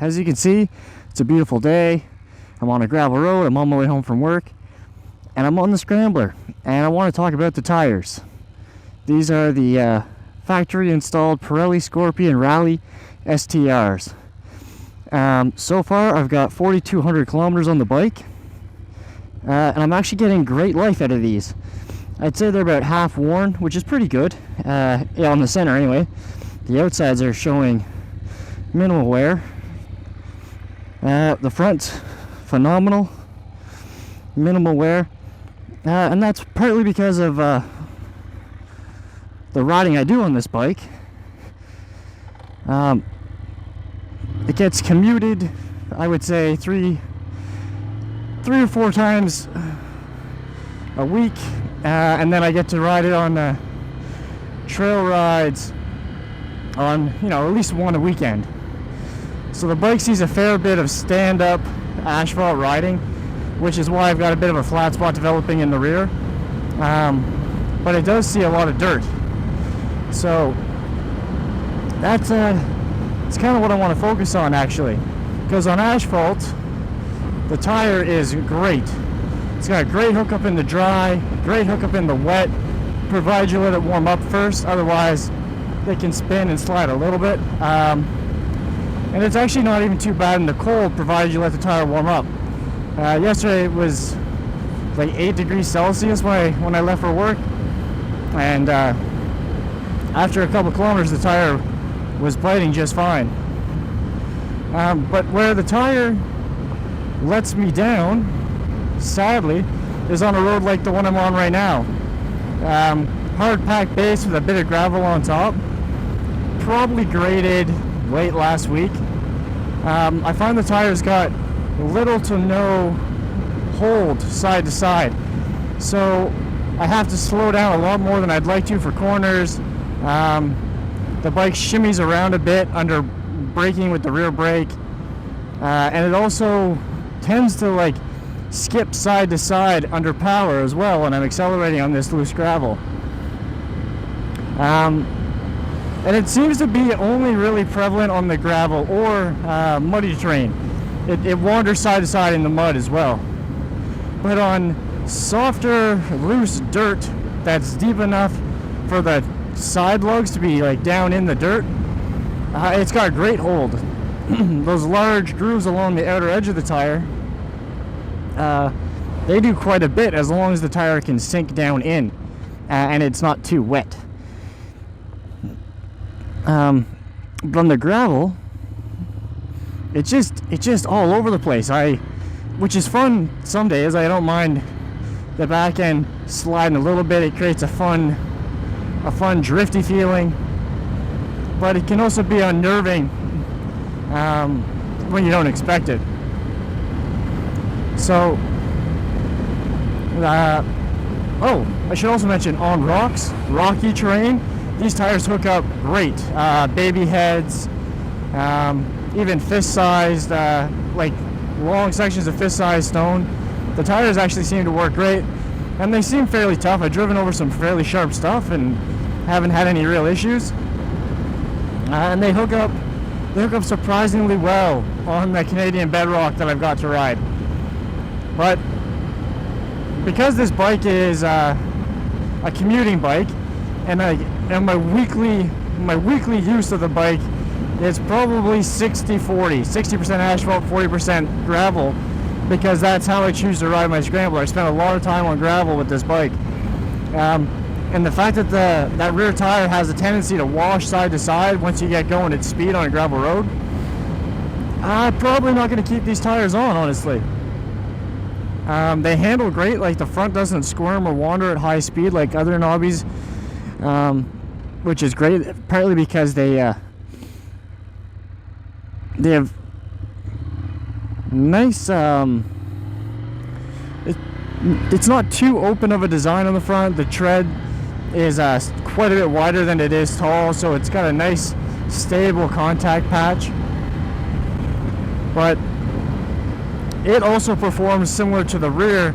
As you can see, it's a beautiful day. I'm on a gravel road. I'm on my way home from work, and I'm on the Scrambler, and I want to talk about the tires. These are the factory installed Pirelli Scorpion Rally STRs. So far I've got 4,200 kilometers on the bike, and I'm actually getting great life out of these. I'd say they're about half worn, which is pretty good, yeah, on the center anyway. The outsides are showing minimal wear. The front's phenomenal, minimal wear, and that's partly because of the riding I do on this bike. It gets commuted, I would say, three or four times a week, and then I get to ride it on trail rides on, at least one a weekend. So the bike sees a fair bit of stand-up asphalt riding, which is why I've got a bit of a flat spot developing in the rear. But it does see a lot of dirt. So that's it's kind of what I want to focus on, actually. Because on asphalt, the tire is great. It's got a great hookup in the dry, great hookup in the wet, provided you let it warm up first. Otherwise, they can spin and slide a little bit. And it's actually not even too bad in the cold, provided you let the tire warm up. Yesterday it was like 8 degrees Celsius when I left for work, and after a couple kilometers the tire was biting just fine. But where the tire lets me down, sadly, is on a road like the one I'm on right now. Hard packed base with a bit of gravel on top, probably graded late last week. I find the tires got little to no hold side to side, so I have to slow down a lot more than I'd like to for corners. The bike shimmies around a bit under braking with the rear brake, and it also tends to skip side to side under power as well when I'm accelerating on this loose gravel. And it seems to be only really prevalent on the gravel or muddy terrain. It wanders side to side in the mud as well. But on softer, loose dirt that's deep enough for the side lugs to be down in the dirt, it's got a great hold. Those large grooves along the outer edge of the tire, they do quite a bit as long as the tire can sink down in and it's not too wet. But on the gravel, it's just all over the place. Which is fun some days. I don't mind the back end sliding a little bit. It creates a fun drifty feeling. But it can also be unnerving when you don't expect it. So, I should also mention, on rocky terrain, these tires hook up great. Baby heads, even fist-sized, long sections of fist-sized stone. The tires actually seem to work great, and they seem fairly tough. I've driven over some fairly sharp stuff and haven't had any real issues. And they hook up surprisingly well on the Canadian bedrock that I've got to ride. But because this bike is a commuting bike, and my weekly use of the bike is probably 60-40, 60% asphalt, 40% gravel, because that's how I choose to ride my Scrambler. I spend a lot of time on gravel with this bike, and the fact that that rear tire has a tendency to wash side to side once you get going at speed on a gravel road, I'm probably not going to keep these tires on, honestly. They handle great. The front doesn't squirm or wander at high speed like other knobbies, which is great, partly because they have nice, it's not too open of a design on the front. The tread is quite a bit wider than it is tall, so it's got a nice stable contact patch. But it also performs similar to the rear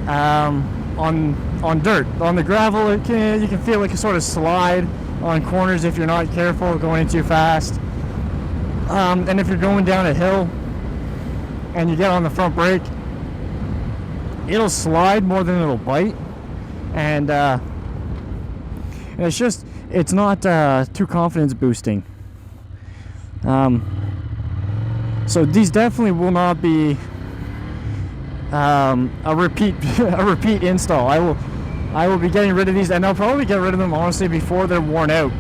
on dirt. On the gravel, you can feel like a sort of slide on corners if you're not careful, going in too fast. And if you're going down a hill and you get on the front brake, it'll slide more than it'll bite, and it's not too confidence boosting. So these definitely will not be a repeat install. I will be getting rid of these, and I'll probably get rid of them honestly before they're worn out.